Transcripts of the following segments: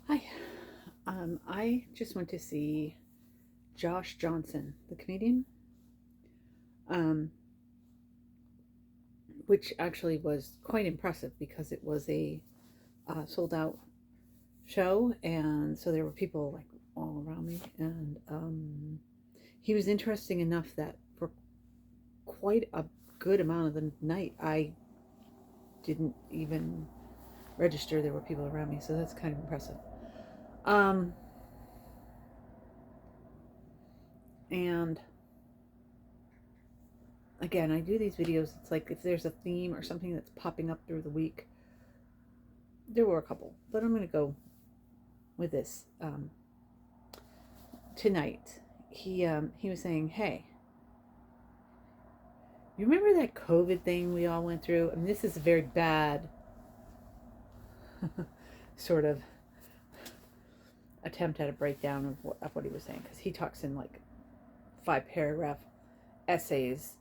Hi. I just went to see Josh Johnson, the comedian, um, which actually was quite impressive because it was a sold out show, and so there were people like all around me, and he was interesting enough that for quite a good amount of the night, I didn't even register there were people around me, so that's kind of impressive. Um, and again, I do these videos. It's like if there's a theme or something that's popping up through the week, there were a couple, but I'm going to go with this tonight. He was saying, "Hey, you remember that COVID thing we all went through? I mean, this is a very bad sort of attempt at a breakdown of what he was saying because he talks in like 5 paragraph essays,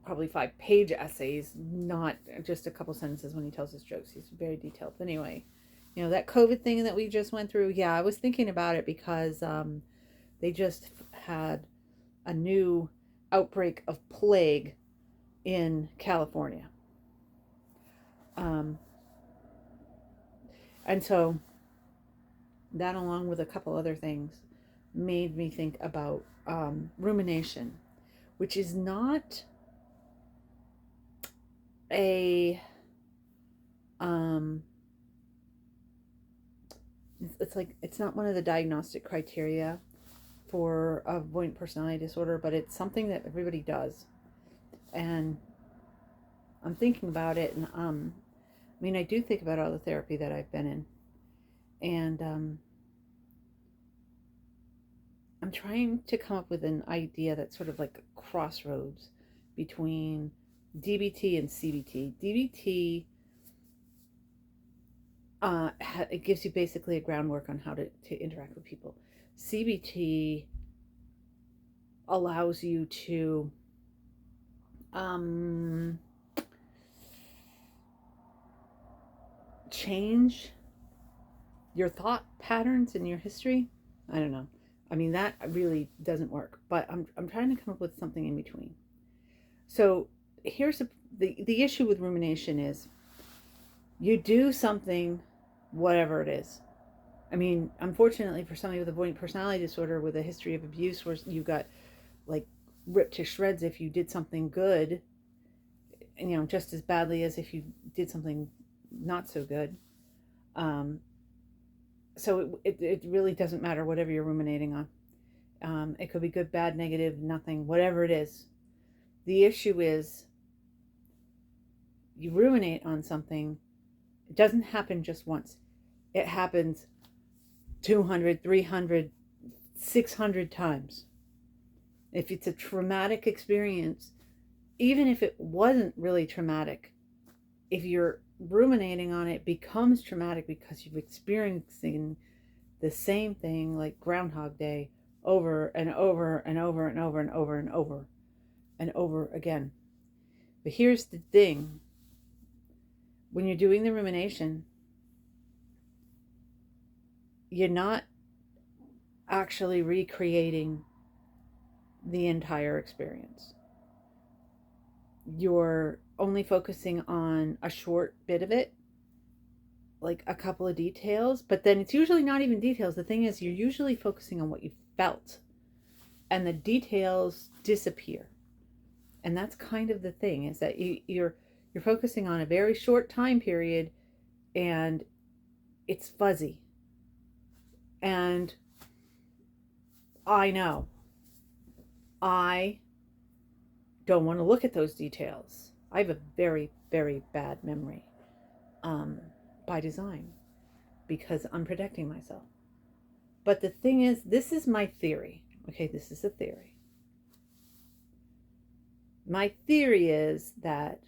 probably 5 page essays, not just a couple sentences when he tells his jokes. He's very detailed. But anyway, that COVID thing that we just went through. Yeah, I was thinking about it because they just had a new outbreak of plague in California. Um, and so that, along with a couple other things, made me think about rumination, which is not a um, it's like it's not one of the diagnostic criteria for avoidant personality disorder, but it's something that everybody does. And I'm thinking about it, and I mean, I do think about all the therapy that I've been in, and I'm trying to come up with an idea that's sort of like a crossroads between DBT and CBT. DBT, it gives you basically a groundwork on how to interact with people. CBT allows you to um, change your thought patterns and your history. I don't know. I mean, that really doesn't work, but I'm trying to come up with something in between. So here's the issue with rumination is you do something, whatever it is. I mean, unfortunately for somebody with avoidant personality disorder with a history of abuse where you got like ripped to shreds if you did something good, just as badly as if you did something not so good. Um, so it really doesn't matter whatever you're ruminating on. It could be good, bad, negative, nothing, whatever it is. The issue is you ruminate on something. It doesn't happen just once. It happens 200, 300, 600 times. If it's a traumatic experience, even if it wasn't really traumatic, if you're ruminating on it, it becomes traumatic because you've experiencing the same thing like Groundhog Day over and over and over and over and over and over and over again. But here's the thing. When you're doing the rumination, you're not actually recreating the entire experience. You're only focusing on a short bit of it, like a couple of details, but then it's usually not even details. The thing is, you're usually focusing on what you felt, and the details disappear. And that's kind of the thing, is that you're focusing on a very short time period, and it's fuzzy. And I know I don't want to look at those details. I have a very, very bad memory, um, by design, because I'm protecting myself. But the thing is, this is my theory. Okay, this is a theory. My theory is that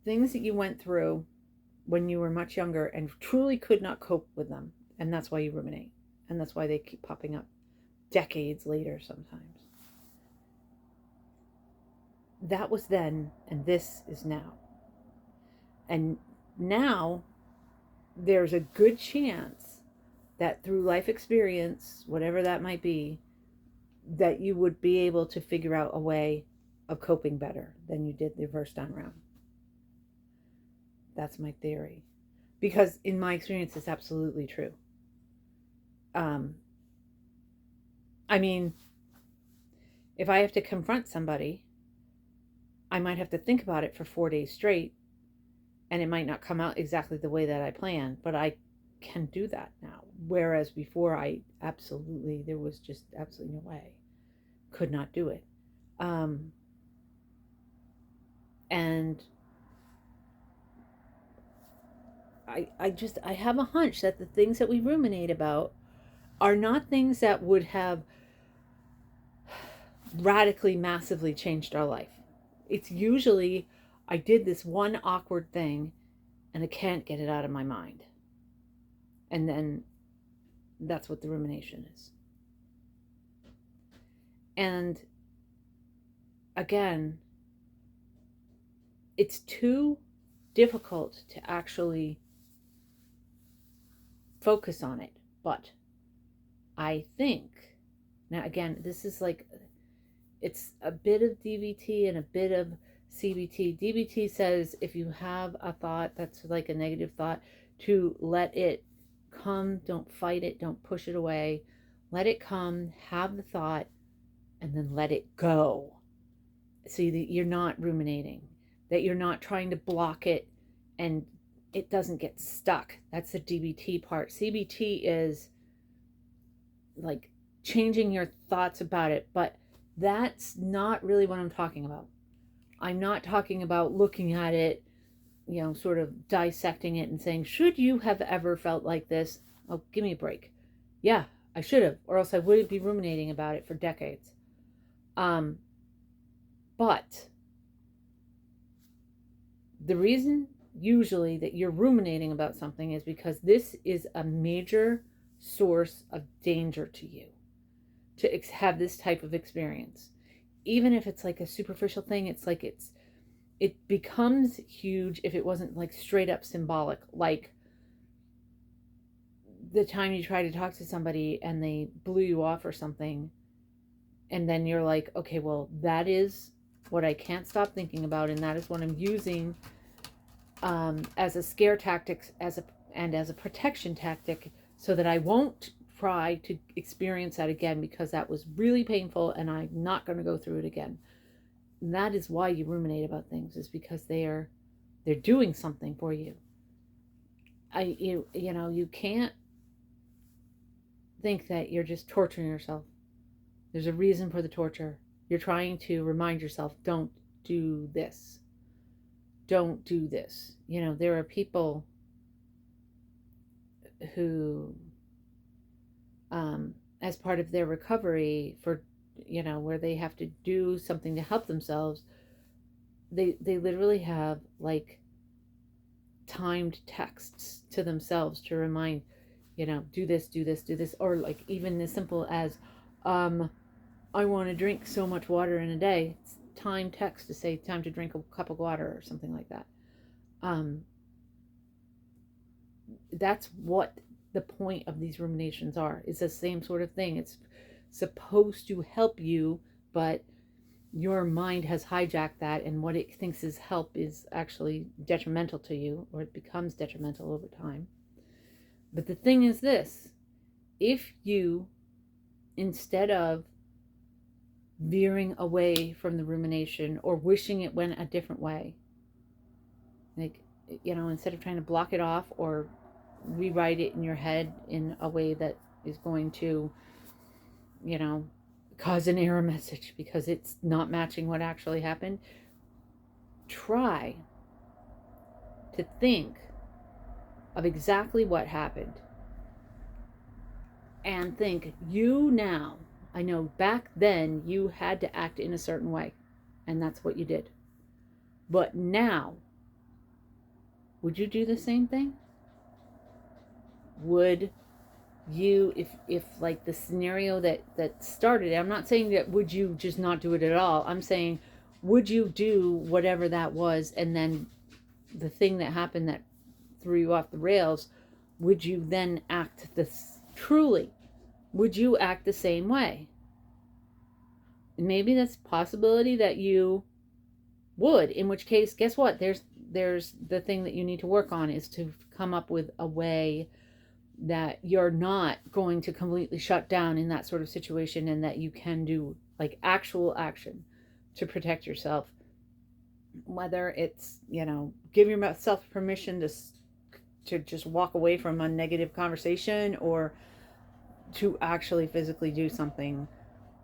things that you went through when you were much younger and truly could not cope with them, and that's why you ruminate, and that's why they keep popping up decades later sometimes. That was then, and this is now. And now there's a good chance that through life experience, whatever that might be, that you would be able to figure out a way of coping better than you did the first time around. That's my theory. Because in my experience, it's absolutely true. I mean, if I have to confront somebody, I might have to think about it for 4 days straight, and it might not come out exactly the way that I planned, but I can do that now. Whereas before, there was just absolutely no way. Could not do it. And I have a hunch that the things that we ruminate about are not things that would have radically, massively changed our life. It's usually, I did this one awkward thing and I can't get it out of my mind. And then that's what the rumination is. And again, it's too difficult to actually focus on it. But I think, now again, this is like, it's a bit of DBT and a bit of CBT. DBT says if you have a thought that's like a negative thought, to let it come, don't fight it, don't push it away. Let it come, have the thought, and then let it go. See that you're not ruminating, that you're not trying to block it and it doesn't get stuck. That's the DBT part. CBT is like changing your thoughts about it, but that's not really what I'm talking about. I'm not talking about looking at it, sort of dissecting it and saying, should you have ever felt like this? Oh, give me a break. Yeah, I should have, or else I wouldn't be ruminating about it for decades. But the reason usually that you're ruminating about something is because this is a major source of danger to you, to have this type of experience. Even if it's like a superficial thing, it becomes huge if it wasn't like straight up symbolic, like the time you try to talk to somebody and they blew you off or something, and then you're like, okay, well, that is what I can't stop thinking about, and that is what I'm using as a scare tactic, as a protection tactic, so that I won't try to experience that again, because that was really painful and I'm not going to go through it again. And that is why you ruminate about things, is because they're doing something for you. You can't think that you're just torturing yourself. There's a reason for the torture. You're trying to remind yourself, don't do this. Don't do this. There are people who, as part of their recovery for, where they have to do something to help themselves, they literally have like timed texts to themselves to remind, do this, do this, do this, or like even as simple as, I want to drink so much water in a day. It's timed text to say time to drink a cup of water or something like that. That's what the point of these ruminations are. It's the same sort of thing. It's supposed to help you, but your mind has hijacked that, and what it thinks is help is actually detrimental to you, or it becomes detrimental over time. But the thing is this: if you, instead of veering away from the rumination or wishing it went a different way, like, instead of trying to block it off or rewrite it in your head in a way that is going to, cause an error message because it's not matching what actually happened, try to think of exactly what happened and think, I know back then you had to act in a certain way, and that's what you did. But now, would you do the same thing? Would you, if like the scenario that started, I'm not saying that would you just not do it at all. I'm saying, would you do whatever that was, and then the thing that happened that threw you off the rails, would you then act this truly? Would you act the same way? Maybe that's a possibility that you would, in which case, guess what? There's the thing that you need to work on, is to come up with a way that you're not going to completely shut down in that sort of situation, and that you can do like actual action to protect yourself. Whether it's, give yourself permission to just walk away from a negative conversation, or to actually physically do something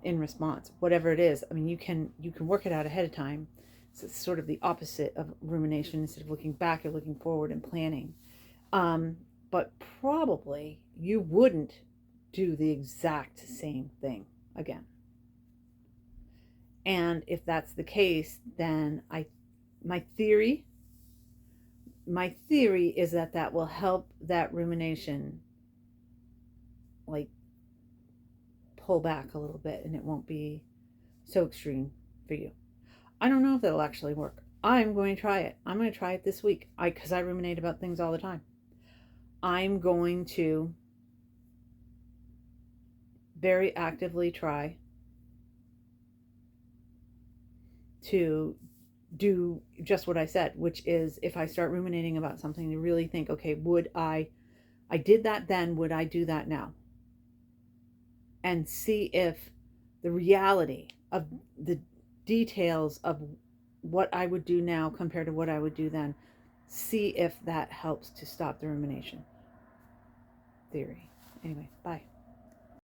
in response, whatever it is. I mean, you can work it out ahead of time. So it's sort of the opposite of rumination. Instead of looking back, you're looking forward and planning. But probably you wouldn't do the exact same thing again. And if that's the case, then my theory is that will help that rumination like pull back a little bit, and it won't be so extreme for you. I don't know if that'll actually work. I'm going to try it. I'm going to try it this week. Because I ruminate about things all the time. I'm going to very actively try to do just what I said, which is, if I start ruminating about something, to really think, okay, I did that then, would I do that now? And see if the reality of the details of what I would do now compared to what I would do then, see if that helps to stop the rumination theory. Anyway, bye.